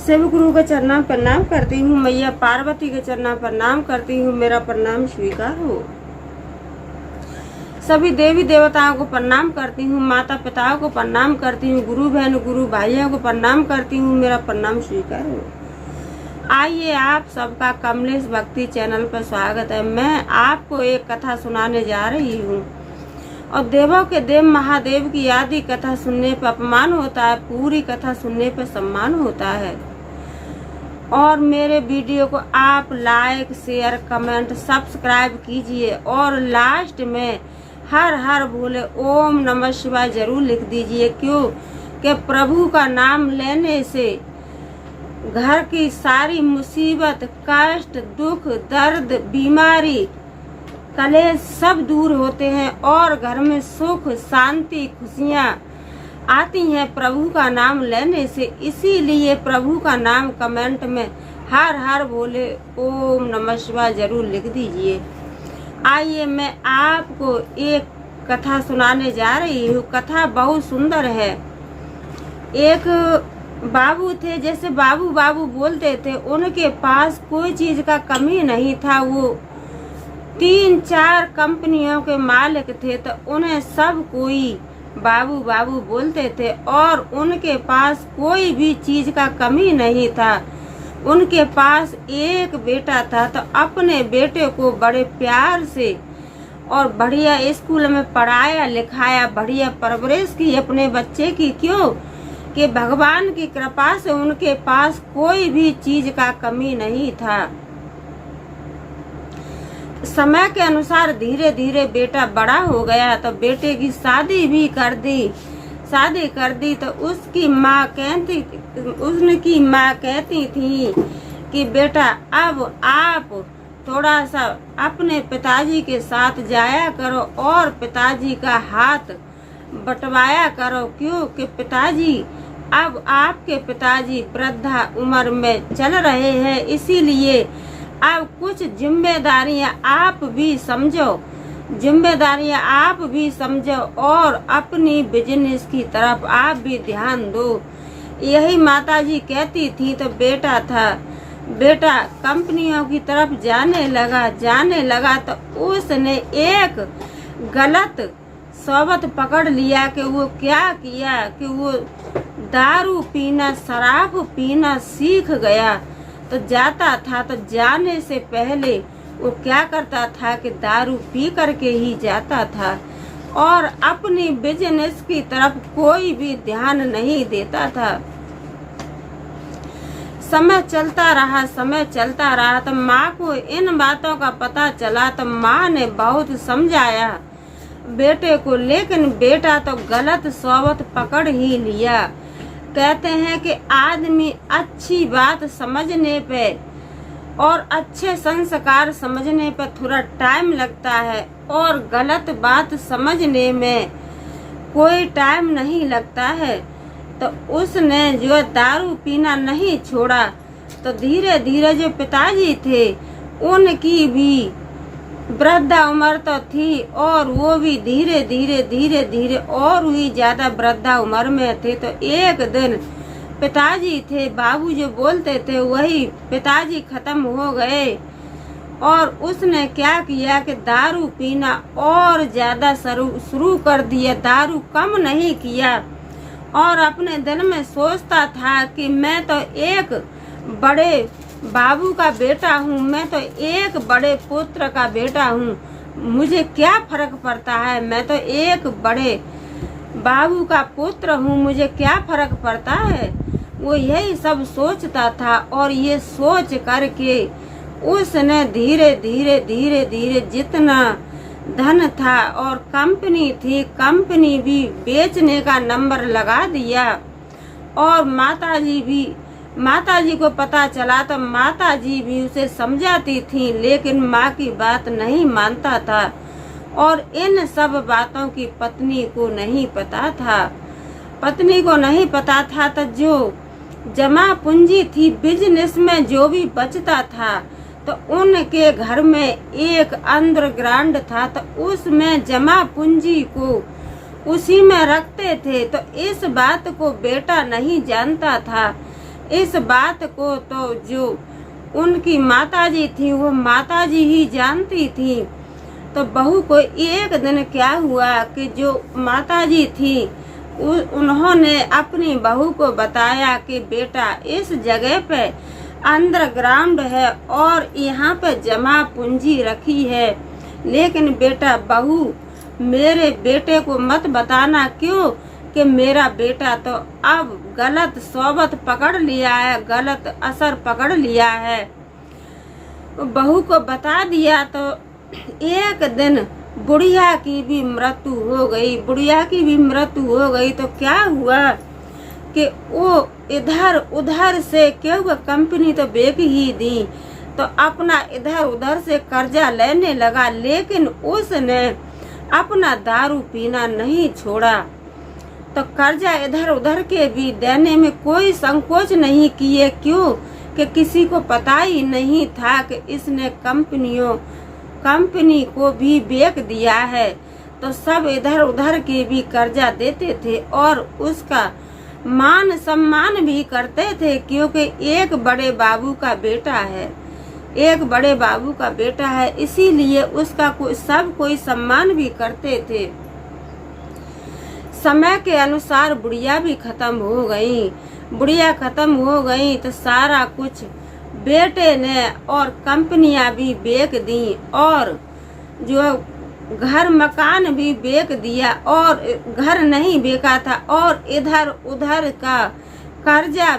शिव गुरु के चरणों प्रणाम करती हूँ, मैया पार्वती के चरणों प्रणाम करती हूँ, मेरा प्रणाम स्वीकार हो। सभी देवी देवताओं को प्रणाम करती हूँ, माता पिताओं को प्रणाम करती हूँ, गुरु बहन गुरु भाइयों को प्रणाम करती हूँ, मेरा प्रणाम स्वीकार हो। आइए आप सबका कमलेश भक्ति चैनल पर स्वागत है। मैं आपको एक कथा सुनाने जा रही हूँ और देवों के देव महादेव की आदि कथा सुनने पर अपमान होता है, पूरी कथा सुनने पर सम्मान होता है। और मेरे वीडियो को आप लाइक शेयर कमेंट सब्सक्राइब कीजिए और लास्ट में हर हर बोले ओम नमः शिवाय जरूर लिख दीजिए। क्यों कि प्रभु का नाम लेने से घर की सारी मुसीबत कष्ट दुख दर्द बीमारी कलेश सब दूर होते हैं और घर में सुख शांति खुशियाँ आती हैं प्रभु का नाम लेने से। इसीलिए प्रभु का नाम कमेंट में हर हर बोले ओम नमः शिवाय जरूर लिख दीजिए। आइए मैं आपको एक कथा सुनाने जा रही हूँ। कथा बहुत सुंदर है। एक बाबू थे, जैसे बाबू बाबू बोलते थे, उनके पास कोई चीज का कमी नहीं था। वो 3-4 कंपनियों के मालिक थे, तो उन्हें सब कोई बाबू बाबू बोलते थे और उनके पास कोई भी चीज का कमी नहीं था। उनके पास एक बेटा था, तो अपने बेटे को बड़े प्यार से और बढ़िया स्कूल में पढ़ाया लिखाया, बढ़िया परवरिश की अपने बच्चे की। क्यों कि भगवान की कृपा से उनके पास कोई भी चीज का कमी नहीं था। समय के अनुसार धीरे धीरे बेटा बड़ा हो गया, तो बेटे की शादी भी कर दी। शादी कर दी तो उसकी माँ कहती थी कि बेटा अब आप थोड़ा सा अपने पिताजी के साथ जाया करो और पिताजी का हाथ बटवाया करो। क्यों कि पिताजी अब आपके पिताजी वृद्धा उम्र में चल रहे हैं, इसीलिए अब कुछ जिम्मेदारियां आप भी समझो और अपनी बिजनेस की तरफ आप भी ध्यान दो। यही माताजी कहती थी। तो बेटा कंपनियों की तरफ जाने लगा तो उसने एक गलत सोबत पकड़ लिया कि वो क्या किया कि वो दारू पीना शराब पीना सीख गया। तो जाता था तो जाने से पहले वो क्या करता था कि दारू पी करके ही जाता था और अपनी बिजनेस की तरफ कोई भी ध्यान नहीं देता था। समय चलता रहा तो माँ को इन बातों का पता चला। तो माँ ने बहुत समझाया बेटे को, लेकिन बेटा तो गलत सोबत पकड़ ही लिया। कहते हैं कि आदमी अच्छी बात समझने पे और अच्छे संस्कार समझने पर थोड़ा टाइम लगता है और गलत बात समझने में कोई टाइम नहीं लगता है। तो उसने जो दारू पीना नहीं छोड़ा, तो धीरे धीरे जो पिताजी थे उनकी भी वृद्धा उम्र तो थी और वो भी धीरे धीरे और भी ज्यादा वृद्धा उम्र में थे। तो एक दिन पिताजी थे, बाबू जो बोलते थे वही पिताजी खत्म हो गए और उसने क्या किया कि दारू पीना और ज्यादा शुरू कर दिया, दारू कम नहीं किया। और अपने दिल में सोचता था कि मैं तो एक बड़े बाबू का बेटा हूँ, मैं तो एक बड़े पुत्र का बेटा हूँ, मुझे क्या फर्क पड़ता है, मैं तो एक बड़े बाबू का पुत्र हूँ, मुझे क्या फर्क पड़ता है। वो यही सब सोचता था और ये सोच करके उसने धीरे धीरे जितना धन था और कंपनी थी, कंपनी भी बेचने का नंबर लगा दिया। और माताजी को पता चला तो माताजी भी उसे समझाती थी, लेकिन माँ की बात नहीं मानता था। और इन सब बातों की पत्नी को नहीं पता था। तो जो जमा पूंजी थी बिजनेस में जो भी बचता था, तो उनके घर में एक अंडरग्राउंड था, तो उसमें जमा पूंजी को उसी में रखते थे। तो इस बात को बेटा नहीं जानता था इस बात को तो जो उनकी माताजी थी वो माताजी ही जानती थी। तो बहू को एक दिन क्या हुआ कि जो माताजी थी उन्होंने अपनी बहू को बताया कि बेटा इस जगह पे अंडरग्राउंड है और यहाँ पे जमा पूंजी रखी है, लेकिन बेटा बहू मेरे बेटे को मत बताना। क्यों कि मेरा बेटा तो अब गलत सोबत पकड़ लिया है, गलत असर पकड़ लिया है। बहू को बता दिया तो एक दिन बुढ़िया की भी मृत्यु हो गई। बुढ़िया की भी मृत्यु हो गई तो क्या हुआ कि वो इधर उधर से क्योंकि कंपनी तो बेच ही दी तो अपना इधर उधर से कर्जा लेने लगा, लेकिन उसने अपना दारू पीना नहीं छोड़ा। तो कर्जा इधर उधर के भी देने में कोई संकोच नहीं किए। क्यों कि किसी को पता ही नहीं था कि इसने कंपनी को भी बेच दिया है। तो सब इधर उधर के भी कर्जा देते थे और उसका मान सम्मान भी करते थे, क्योंकि एक बड़े बाबू का बेटा है, एक बड़े बाबू का बेटा है, इसीलिए उसका सब कोई सम्मान भी करते थे। समय के अनुसार बुढ़िया भी खत्म हो गई। बुढ़िया खत्म हो गई तो सारा कुछ बेटे ने और कंपनियां भी बेच दी और जो घर मकान भी बेच दिया और घर नहीं बेचा था और इधर उधर का कर्जा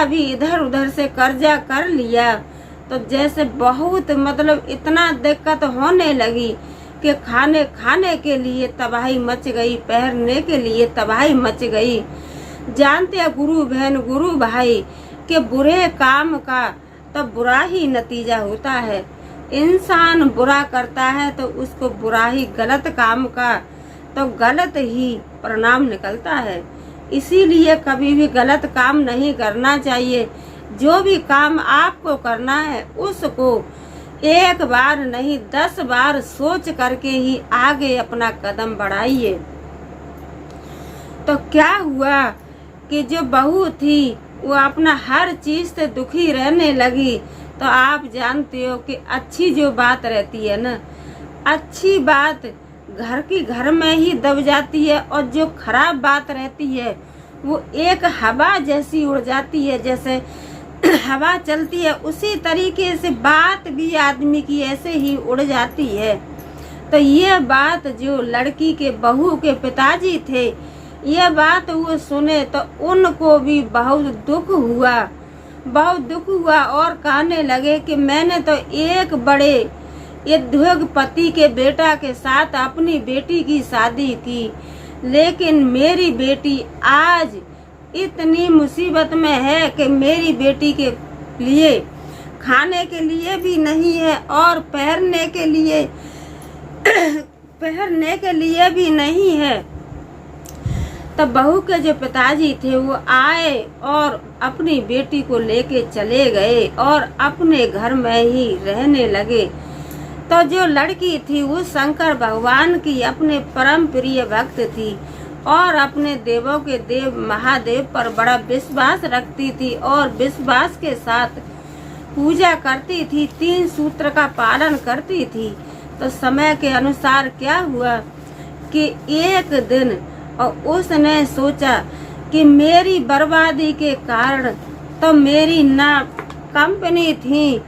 भी इधर उधर से कर्जा कर लिया। तो जैसे बहुत मतलब इतना दिक्कत होने लगी कि खाने के लिए तबाही मच गई, पहनने के लिए तबाही मच गई। जानते हैं गुरु बहन गुरु भाई कि बुरे काम का तो बुरा ही नतीजा होता है। इंसान बुरा करता है तो उसको बुरा ही, गलत काम का तो गलत ही परिणाम निकलता है। इसीलिए कभी भी गलत काम नहीं करना चाहिए। जो भी काम आपको करना है उसको एक बार नहीं 10 बार सोच करके ही आगे अपना कदम बढ़ाइए। तो क्या हुआ कि जो बहू थी वो अपना हर चीज से दुखी रहने लगी। तो आप जानते हो कि अच्छी जो बात रहती है ना, अच्छी बात घर की घर में ही दब जाती है और जो खराब बात रहती है वो एक हवा जैसी उड़ जाती है। जैसे हवा चलती है उसी तरीके से बात भी आदमी की ऐसे ही उड़ जाती है। तो ये बात जो लड़की के बहू के पिताजी थे, ये बात वो सुने तो उनको भी बहुत दुख हुआ और कहने लगे कि मैंने तो एक बड़े उद्योगपति के बेटा के साथ अपनी बेटी की शादी की, लेकिन मेरी बेटी आज इतनी मुसीबत में है कि मेरी बेटी के लिए खाने के लिए भी नहीं है और पहनने के लिए भी नहीं है। तब बहू के जो पिताजी थे वो आए और अपनी बेटी को लेके चले गए और अपने घर में ही रहने लगे। तो जो लड़की थी वो शंकर भगवान की अपने परम प्रिय भक्त थी और अपने देवों के देव महादेव पर बड़ा विश्वास रखती थी और विश्वास के साथ पूजा करती थी, 3 सूत्र का पालन करती थी। तो समय के अनुसार क्या हुआ कि एक दिन और उसने सोचा कि मेरी बर्बादी के कारण तो मेरी ना कंपनी थी,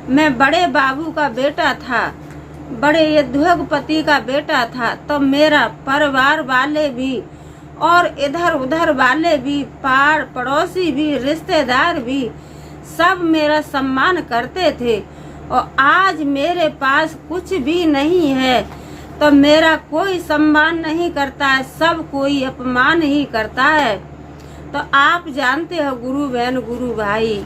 मैं बड़े बाबू का बेटा था, बड़े उद्योगपति का बेटा था, तो मेरा परिवार वाले भी और इधर उधर वाले भी, पाड़ पड़ोसी भी, रिश्तेदार भी सब मेरा सम्मान करते थे और आज मेरे पास कुछ भी नहीं है तो मेरा कोई सम्मान नहीं करता है, सब कोई अपमान ही करता है। तो आप जानते हो गुरु बहन गुरु भाई,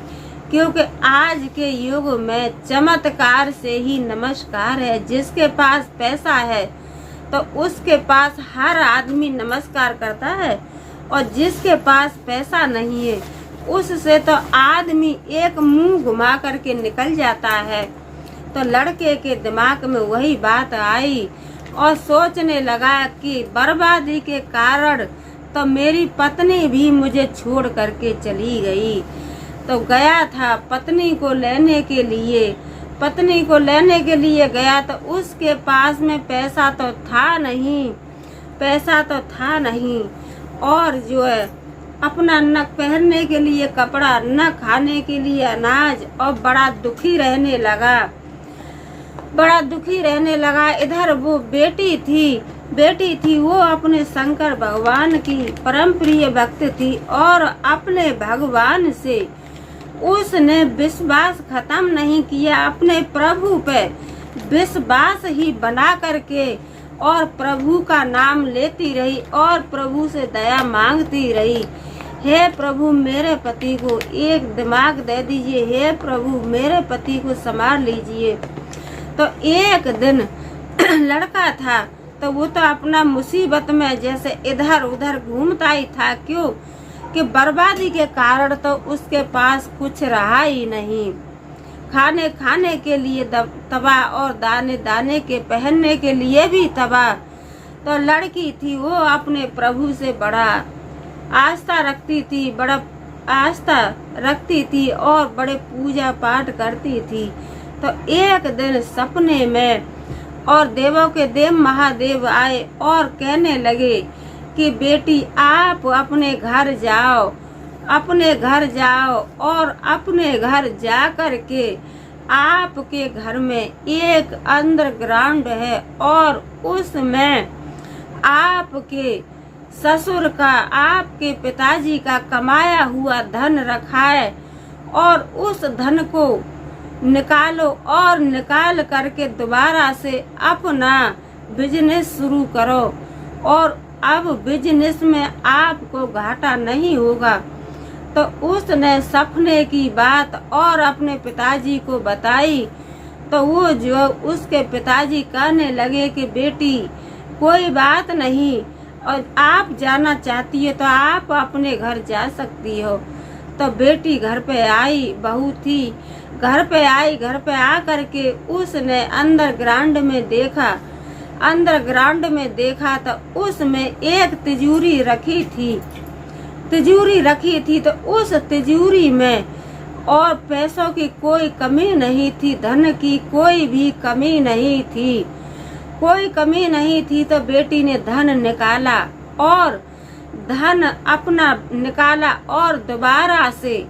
क्योंकि आज के युग में चमत्कार से ही नमस्कार है। जिसके पास पैसा है तो उसके पास हर आदमी नमस्कार करता है और जिसके पास पैसा नहीं है उससे तो आदमी एक मुंह घुमा करके निकल जाता है। तो लड़के के दिमाग में वही बात आई और सोचने लगा कि बर्बादी के कारण तो मेरी पत्नी भी मुझे छोड़ करके चली गई। तो गया था पत्नी को लेने के लिए, पत्नी को लेने के लिए गया तो उसके पास में पैसा तो था नहीं, पैसा तो था नहीं, और जो है अपना न पहनने के लिए कपड़ा, न खाने के लिए अनाज, और बड़ा दुखी रहने लगा, बड़ा दुखी रहने लगा। इधर वो बेटी थी वो अपने शंकर भगवान की परम प्रिय भक्त थी, और अपने भगवान से उसने विश्वास खत्म नहीं किया, अपने प्रभु पे विश्वास ही बना करके और प्रभु का नाम लेती रही और प्रभु से दया मांगती रही। हे प्रभु मेरे पति को एक दिमाग दे दीजिए, हे प्रभु मेरे पति को संभाल लीजिए। तो एक दिन लड़का था तो वो तो अपना मुसीबत में जैसे इधर उधर घूमता ही था, क्यों कि बर्बादी के कारण तो उसके पास कुछ रहा ही नहीं, खाने के लिए तबाह और दाने दाने के पहनने के लिए भी तबाह। तो लड़की थी वो अपने प्रभु से बड़ा आस्था रखती थी, बड़ा आस्था रखती थी और बड़े पूजा पाठ करती थी। तो एक दिन सपने में और देवों के देव महादेव आए और कहने लगे कि बेटी आप अपने घर जाओ, अपने घर जाओ, और अपने घर जा कर के आपके घर में एक अंडरग्राउंड है और उसमें आपके ससुर का, आपके पिताजी का कमाया हुआ धन रखा है, और उस धन को निकालो और निकाल करके दोबारा से अपना बिजनेस शुरू करो, और अब बिजनेस में आपको घाटा नहीं होगा। तो उसने सपने की बात और अपने पिताजी को बताई। तो वो जो उसके पिताजी कहने लगे कि बेटी कोई बात नहीं, और आप जाना चाहती है तो आप अपने घर जा सकती हो। तो बेटी घर पे आई, बहू थी, घर पे आई, घर पे आ करके उसने अंडरग्राउंड में देखा तो उसमें एक तिजोरी रखी थी। तो उस तिजोरी में और पैसों की कोई कमी नहीं थी, धन की कोई भी कमी नहीं थी, कोई कमी नहीं थी। तो बेटी ने धन निकाला और धन अपना निकाला और दोबारा से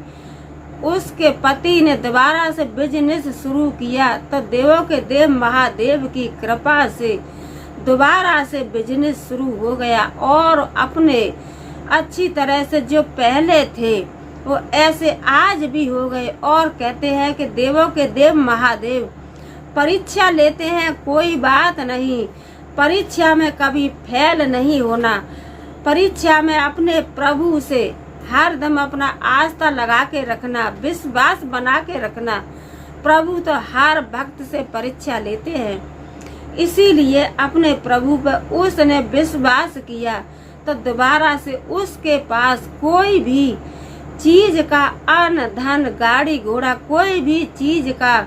उसके पति ने दोबारा से बिजनेस शुरू किया। तो देवों के देव महादेव की कृपा से दोबारा से बिजनेस शुरू हो गया, और अपने अच्छी तरह से जो पहले थे वो ऐसे आज भी हो गए। और कहते हैं कि देवों के देव महादेव परीक्षा लेते हैं, कोई बात नहीं, परीक्षा में कभी फेल नहीं होना, परीक्षा में अपने प्रभु से हरदम अपना आस्था लगा के रखना, विश्वास बना के रखना। प्रभु तो हर भक्त से परीक्षा लेते हैं, इसीलिए अपने प्रभु पर उसने विश्वास किया तो दोबारा से उसके पास कोई भी चीज का अन्न धन गाड़ी घोड़ा कोई भी चीज का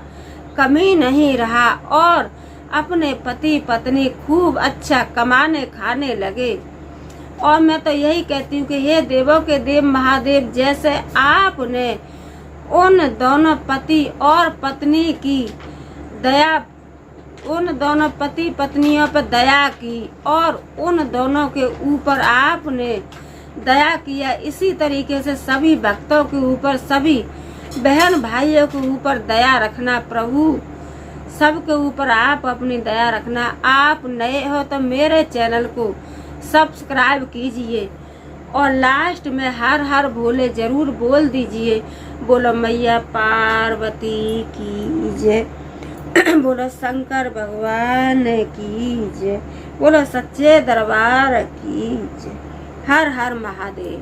कमी नहीं रहा, और अपने पति पत्नी खूब अच्छा कमाने खाने लगे। और मैं तो यही कहती हूँ कि हे देवों के देव महादेव, जैसे आपने उन दोनों पति और पत्नी की दया, उन दोनों पति पत्नियों पर दया की और उन दोनों के ऊपर आपने दया किया, इसी तरीके से सभी भक्तों के ऊपर, सभी बहन भाइयों के ऊपर दया रखना। प्रभु सबके ऊपर आप अपनी दया रखना। आप नए हो तो मेरे चैनल को सब्सक्राइब कीजिए और लास्ट में हर हर भोले जरूर बोल दीजिए। बोलो मैया पार्वती की जय, बोलो शंकर भगवान की जय, बोलो सच्चे दरबार की जय। हर हर महादेव।